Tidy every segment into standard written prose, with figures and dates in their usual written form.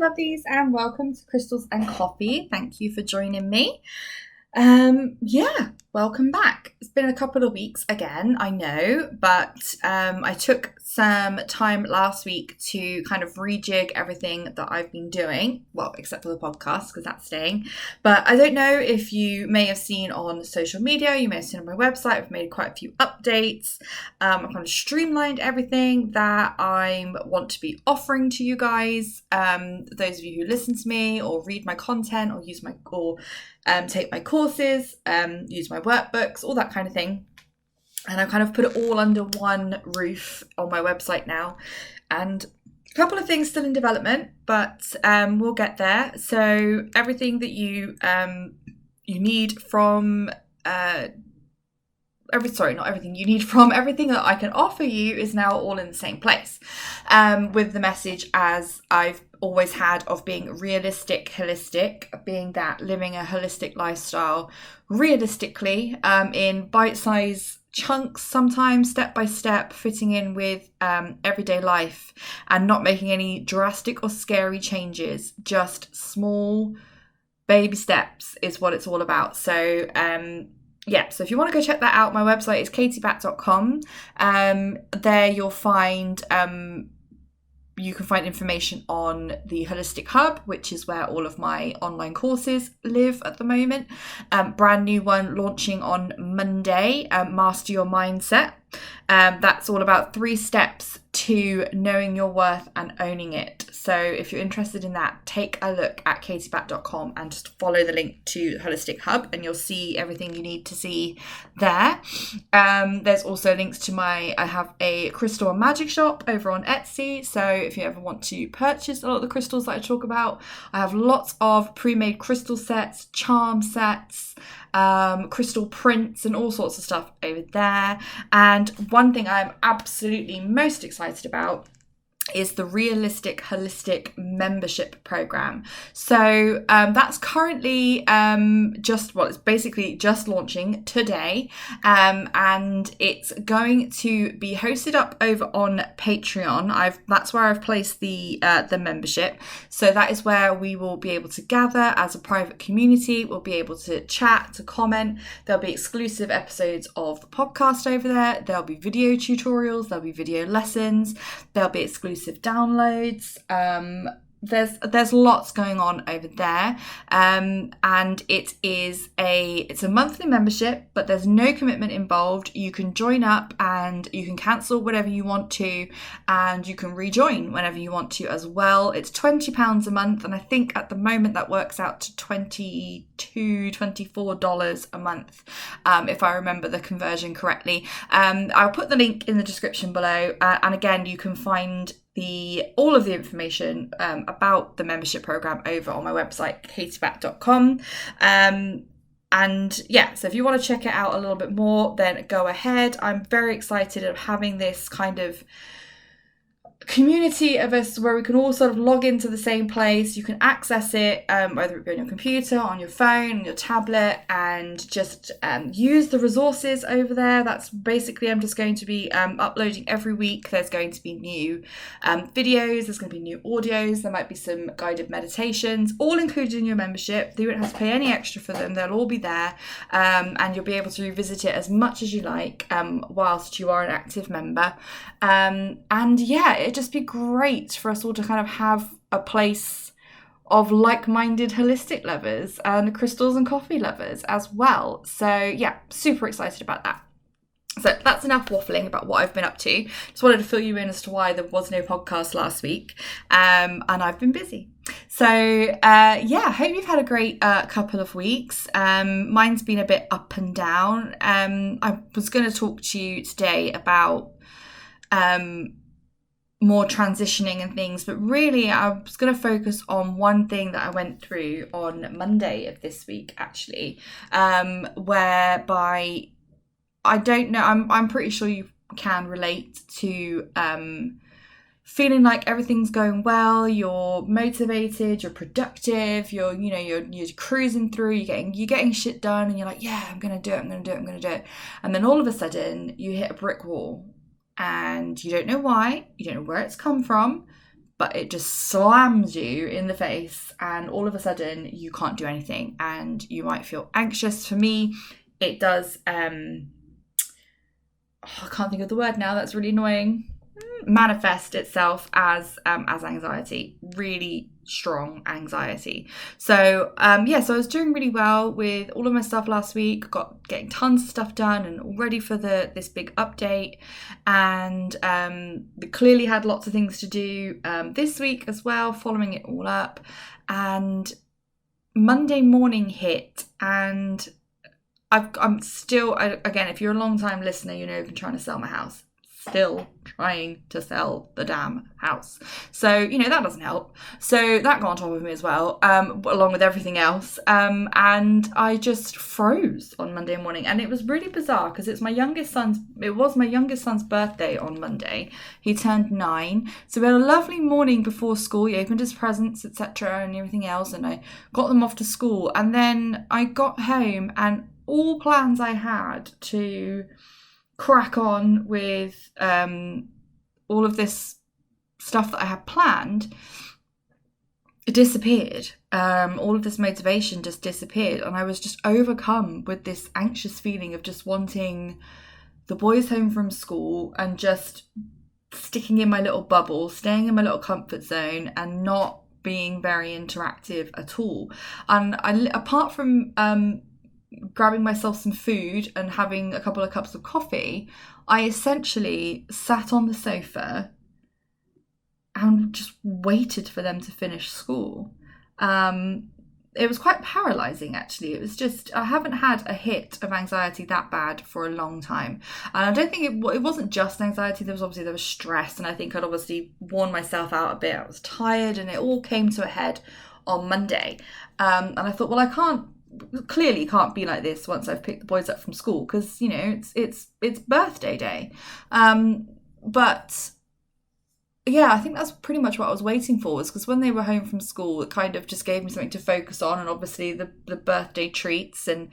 lovelies, and welcome to Crystals and Coffee. Thank you for joining me. Welcome back. It's been a couple of weeks again, I know, but I took some time last week to kind of rejig everything that I've been doing, well, except for the podcast, because that's staying. But I don't know if you may have seen on social media, you may have seen on my website, I've made quite a few updates. I've kind of streamlined everything that I want to be offering to you guys. Those of you who listen to me or read my content or take my courses, use my workbooks, all that kind of thing. And I've kind of put it all under one roof on my website now. And a couple of things still in development, but we'll get there. So everything that you need from everything that I can offer you is now all in the same place, with the message as I've always had of being realistic, holistic, being that living a holistic lifestyle realistically, in bite-sized chunks, sometimes step by step, fitting in with everyday life and not making any drastic or scary changes, just small baby steps is what it's all about. So so if you want to go check that out, my website is katiebatt.com. There you'll find you can find information on the Holistic Hub, which is where all of my online courses live at the moment. Brand new one launching on Monday, Master Your Mindset. That's all about 3 steps to knowing your worth and owning it. So if you're interested in that, take a look at katiebatt.com and just follow the link to Holistic Hub and you'll see everything you need to see there. There's also links to I have a crystal and magic shop over on Etsy. So if you ever want to purchase a lot of the crystals that I talk about, I have lots of pre-made crystal sets, charm sets, crystal prints and all sorts of stuff over there. And one thing I'm absolutely most excited about is the Realistic Holistic membership program. So that's currently it's basically just launching today, and it's going to be hosted up over on Patreon. That's where I've placed the membership. So that is where we will be able to gather as a private community. We'll be able to chat, to comment. There'll be exclusive episodes of the podcast over there. There'll be video tutorials. There'll be video lessons. There'll be exclusive downloads. There's lots going on over there, and it's a monthly membership, but there's no commitment involved. You can join up and you can cancel whenever you want to, and you can rejoin whenever you want to as well. It's £20 a month, and I think at the moment that works out to $24 a month, if I remember the conversion correctly. I'll put the link in the description below, and again you can find all of the information about the membership program over on my website, katiebatt.com. So if you want to check it out a little bit more, then go ahead. I'm very excited of having this kind of community of us where we can all sort of log into the same place. You can access it, whether it be on your computer, on your phone, on your tablet, and just use the resources over there. That's basically, I'm just going to be uploading every week. There's going to be new videos, there's going to be new audios, there might be some guided meditations, all included in your membership. You don't have to pay any extra for them, they'll all be there, and you'll be able to revisit it as much as you like whilst you are an active member. It'd just be great for us all to kind of have a place of like-minded holistic lovers and crystals and coffee lovers as well. So super excited about that. So that's enough waffling about what I've been up to. Just wanted to fill you in as to why there was no podcast last week, and I've been busy. So hope you've had a great couple of weeks. Mine's been a bit up and down. I was going to talk to you today about more transitioning and things, but really I was going to focus on one thing that I went through on Monday of this week, actually, whereby I don't know, I'm pretty sure you can relate to feeling like everything's going well, you're motivated, you're productive, you're cruising through, you're getting shit done, and you're like, yeah, I'm gonna do it, and then all of a sudden you hit a brick wall and you don't know why, you don't know where it's come from, but it just slams you in the face, and all of a sudden you can't do anything and you might feel anxious. For me, it does I can't think of the word now, that's really annoying, manifest itself as anxiety, really strong anxiety. So so I was doing really well with all of my stuff last week, getting tons of stuff done and all ready for this big update, and clearly had lots of things to do this week as well, following it all up. And Monday morning hit, and I'm still, again, if you're a long time listener, you know I've been trying to sell my house. Still trying to sell the damn house. So, you know, that doesn't help. So that got on top of me as well, along with everything else. And I just froze on Monday morning. And it was really bizarre because it was my youngest son's birthday on Monday. He turned 9. So we had a lovely morning before school. He opened his presents, etc. and everything else. And I got them off to school. And then I got home, and all plans I had to crack on with all of this stuff that I had planned, it disappeared. All of this motivation just disappeared, and I was just overcome with this anxious feeling of just wanting the boys home from school and just sticking in my little bubble, staying in my little comfort zone, and not being very interactive at all. And apart from grabbing myself some food and having a couple of cups of coffee, I essentially sat on the sofa and just waited for them to finish school. It was quite paralysing, actually. It was just, I haven't had a hit of anxiety that bad for a long time. And I don't think it wasn't just anxiety. There was stress, and I think I'd obviously worn myself out a bit. I was tired, and it all came to a head on Monday. And I thought, well, I clearly can't be like this once I've picked the boys up from school, because, you know, it's birthday day. But yeah, I think that's pretty much what I was waiting for, was because when they were home from school, it kind of just gave me something to focus on, and obviously the birthday treats and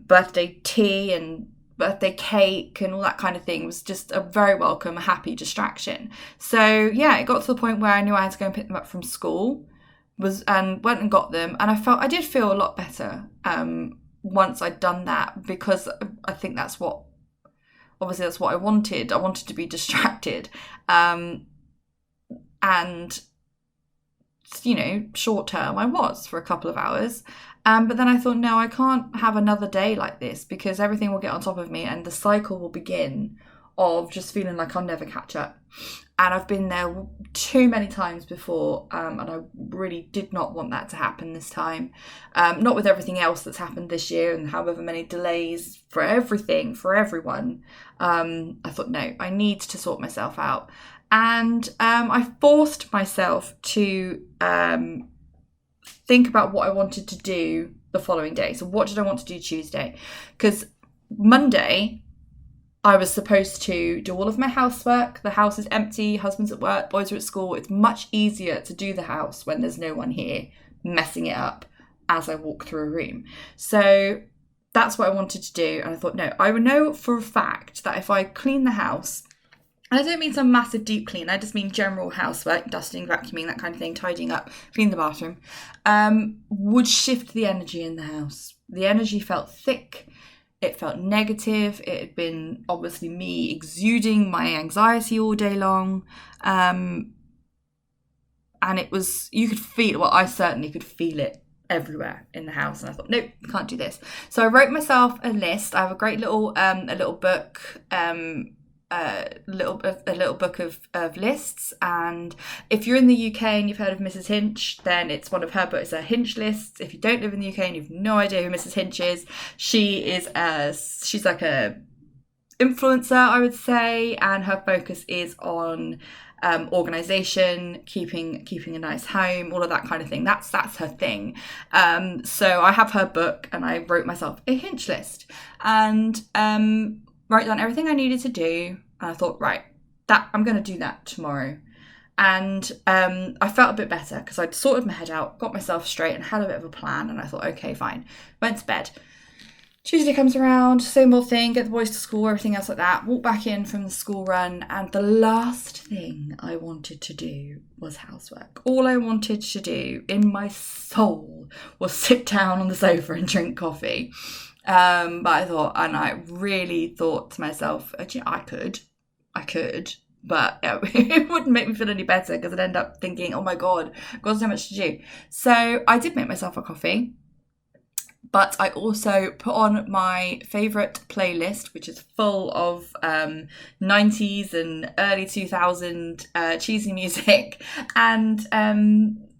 birthday tea and birthday cake and all that kind of thing was just a very welcome, happy distraction. So yeah, it got to the point where I knew I had to go and pick them up from school, and went and got them, and I did feel a lot better once I'd done that, because I think that's what I wanted. I wanted to be distracted, and you know, short term I was for a couple of hours, but then I thought, no, I can't have another day like this, because everything will get on top of me and the cycle will begin of just feeling like I'll never catch up. And I've been there too many times before, and I really did not want that to happen this time. Not with everything else that's happened this year and however many delays for everything, for everyone. I thought, no, I need to sort myself out. And I forced myself to think about what I wanted to do the following day. So what did I want to do Tuesday? Because Monday, I was supposed to do all of my housework. The house is empty, husband's at work, boys are at school. It's much easier to do the house when there's no one here messing it up as I walk through a room. So that's what I wanted to do. And I thought, no, I would know for a fact that if I clean the house, and I don't mean some massive deep clean, I just mean general housework, dusting, vacuuming, that kind of thing, tidying up, clean the bathroom, would shift the energy in the house. The energy felt thick. It felt negative. It had been obviously me exuding my anxiety all day long. And it was, you could feel, well, I certainly could feel it everywhere in the house. And I thought, nope, can't do this. So I wrote myself a list. I have a great little book, a little book of lists. And if you're in the UK and you've heard of Mrs. Hinch, then it's one of her books, a Hinch list. If you don't live in the UK and you've no idea who Mrs. Hinch is, she's like a influencer, I would say, and her focus is on organization, keeping a nice home, all of that kind of thing. That's her thing. So I have her book, and I wrote myself a Hinch list, and wrote down everything I needed to do, and I thought, right, that I'm going to do that tomorrow. And I felt a bit better because I'd sorted my head out, got myself straight, and had a bit of a plan. And I thought, okay, fine. Went to bed. Tuesday comes around, same old thing, get the boys to school, everything else like that. Walk back in from the school run, and the last thing I wanted to do was housework. All I wanted to do in my soul was sit down on the sofa and drink coffee. But I really thought to myself, actually, I could, but it wouldn't make me feel any better because I'd end up thinking, oh my God, I've got so much to do. So I did make myself a coffee. But I also put on my favourite playlist, which is full of 90s and early 2000 cheesy music, and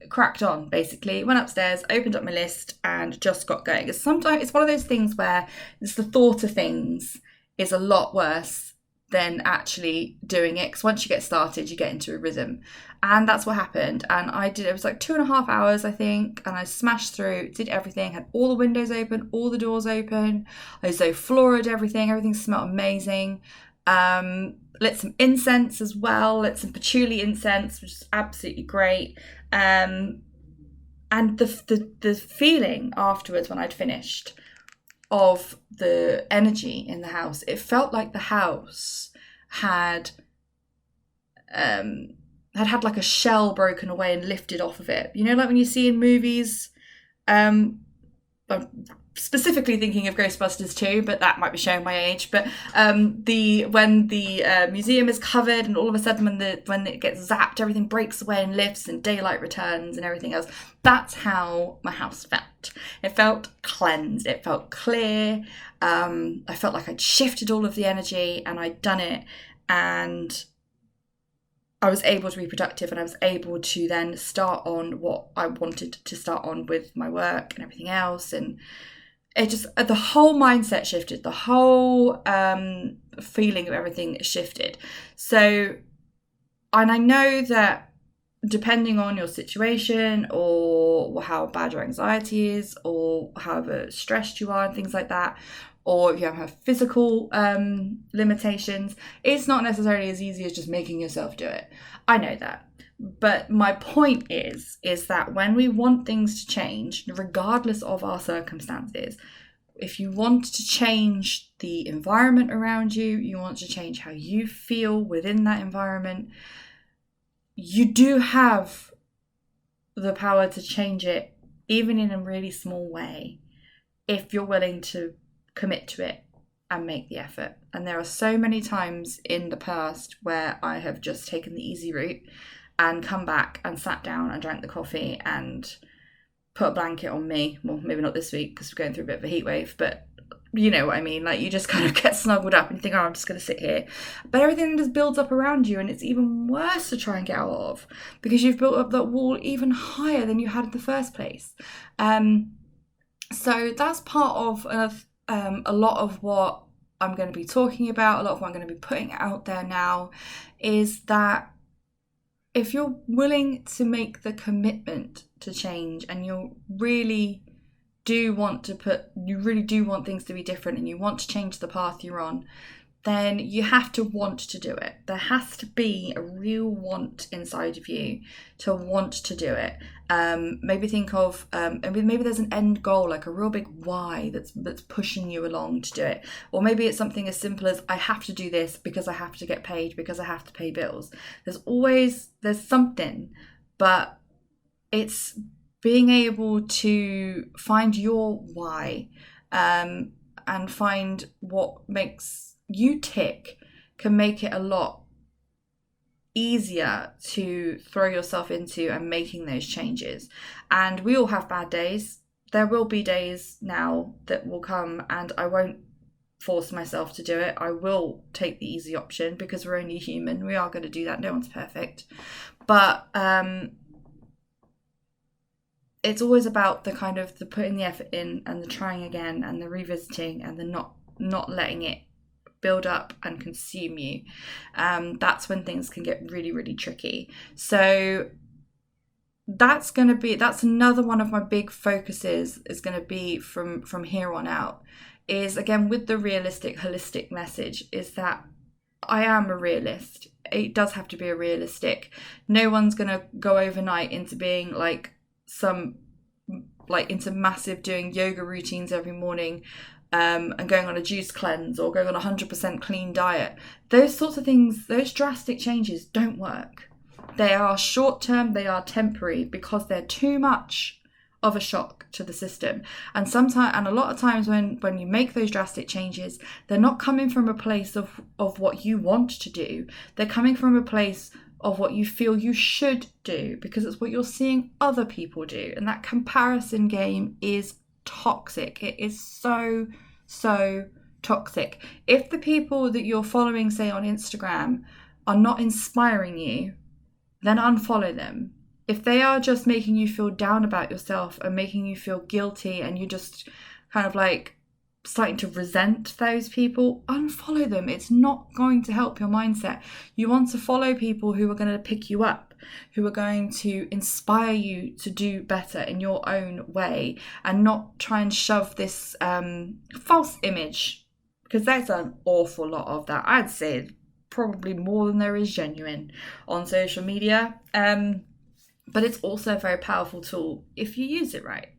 cracked on, basically. Went upstairs, opened up my list, and just got going. Sometimes it's one of those things where it's the thought of things is a lot worse than actually doing it, because once you get started you get into a rhythm, and that's what happened. And I did, it was like 2.5 hours I think, and I smashed through, did everything, had all the windows open, all the doors open, I zoflorid everything smelled amazing. Lit some incense as well, lit some patchouli incense, which is absolutely great. And the feeling afterwards when I'd finished of the energy in the house, it felt like the house had had like a shell broken away and lifted off of it. You know, like when you see in movies, I'm specifically thinking of Ghostbusters 2, but that might be showing my age. But when the museum is covered, and all of a sudden when it gets zapped, everything breaks away and lifts, and daylight returns and everything else. That's how my house felt. It felt cleansed. It felt clear. I felt like I'd shifted all of the energy and I'd done it, and I was able to be productive, and I was able to then start on what I wanted to start on with my work and everything else. And it just, the whole mindset shifted, the whole feeling of everything shifted. So, and I know that depending on your situation, or how bad your anxiety is, or however stressed you are and things like that, or if you have physical limitations, it's not necessarily as easy as just making yourself do it. I know that. But my point is that when we want things to change, regardless of our circumstances, if you want to change the environment around you, you want to change how you feel within that environment, you do have the power to change it, even in a really small way, if you're willing to commit to it and make the effort. And there are so many times in the past where I have just taken the easy route and come back and sat down and drank the coffee and put a blanket on me. Well, maybe not this week because we're going through a bit of a heat wave, but you know what I mean. Like, you just kind of get snuggled up and you think, oh, I'm just going to sit here. But everything just builds up around you, and it's even worse to try and get out of, because you've built up that wall even higher than you had in the first place. So that's part of a lot of what I'm going to be talking about, a lot of what I'm going to be putting out there now, is that if you're willing to make the commitment to change, and you really do want things to be different, and you want to change the path you're on, then you have to want to do it. There has to be a real want inside of you to want to do it. Maybe think of, maybe there's an end goal, like a real big why that's pushing you along to do it. Or maybe it's something as simple as, I have to do this because I have to get paid, because I have to pay bills. There's something, but it's being able to find your why, and find what makes you tick, can make it a lot easier to throw yourself into and making those changes. And we all have bad days. There will be days now that will come, and I won't force myself to do it. I will take the easy option, because we're only human. We are going to do that. No one's perfect. But it's always about the kind of the putting the effort in, and the trying again, and the revisiting, and the not letting it build up and consume you. That's when things can get really, really tricky. So that's another one of my big focuses, is going to be from here on out, is again with the realistic, holistic message, is that I am a realist. It does have to be a realistic. No one's going to go overnight into being into massive doing yoga routines every morning, and going on a juice cleanse or going on a 100% clean diet. Those sorts of things, those drastic changes don't work. They are short term, they are temporary because they're too much of a shock to the system. And sometimes, and a lot of times when you make those drastic changes, they're not coming from a place of what you want to do. They're coming from a place of what you feel you should do because it's what you're seeing other people do. And that comparison game is toxic. It is so toxic. If the people that you're following, say on Instagram, are not inspiring you, then unfollow them. If they are just making you feel down about yourself and making you feel guilty and you're just kind of like starting to resent those people, unfollow them. It's not going to help your mindset. You want to follow people who are going to pick you up, who are going to inspire you to do better in your own way and not try and shove this false image, because there's an awful lot of that. I'd say probably more than there is genuine on social media. But it's also a very powerful tool if you use it right,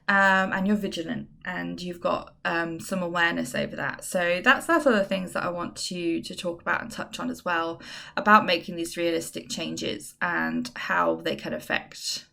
and you're vigilant and you've got some awareness over that. So that's other things that I want to talk about and touch on as well, about making these realistic changes and how they can affect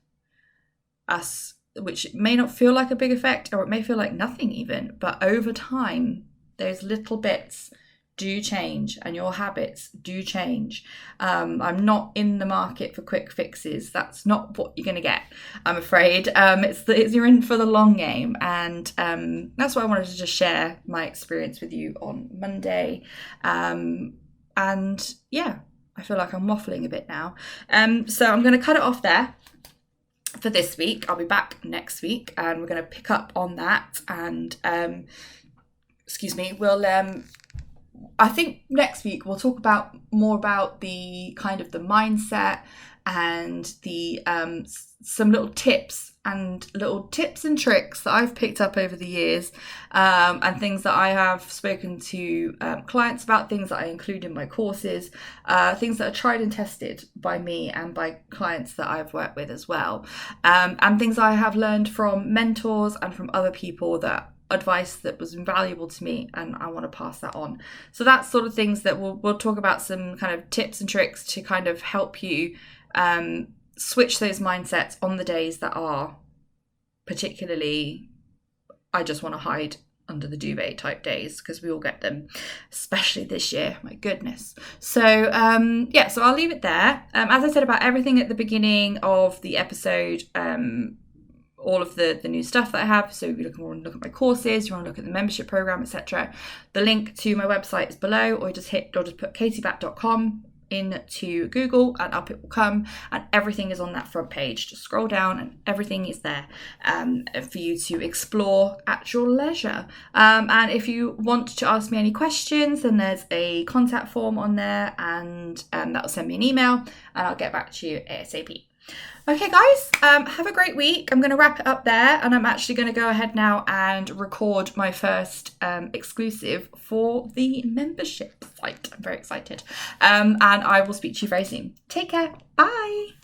us, which may not feel like a big effect, or it may feel like nothing even, but over time, those little bits do change and your habits do change. I'm not in the market for quick fixes. That's not what you're going to get, I'm afraid. It's you're in for the long game, and that's why I wanted to just share my experience with you on Monday. And yeah, I feel like I'm waffling a bit now. So I'm going to cut it off there for this week. I'll be back next week and we're going to pick up on that, and we'll I think next week we'll talk more about the kind of the mindset and the some little tips and tricks that I've picked up over the years, and things that I have spoken to clients about, things that I include in my courses, things that are tried and tested by me and by clients that I've worked with as well, and things I have learned from mentors and from other people, that advice that was invaluable to me, and I want to pass that on. So that's sort of things that we'll talk about, some kind of tips and tricks to kind of help you switch those mindsets on the days that are particularly, I just want to hide under the duvet type days, because we all get them, especially this year, my goodness. So so I'll leave it there. As I said about everything at the beginning of the episode, all of the new stuff that I have. So if you want to look at my courses, you want to look at the membership program, etc., the link to my website is below, or just put katiebatt.com into Google and up it will come, and everything is on that front page. Just scroll down and everything is there for you to explore at your leisure. And if you want to ask me any questions, then there's a contact form on there, and that will send me an email and I'll get back to you ASAP. Okay guys, have a great week. I'm going to wrap it up there, and I'm actually going to go ahead now and record my first exclusive for the membership site. I'm very excited. And I will speak to you very soon. Take care. Bye.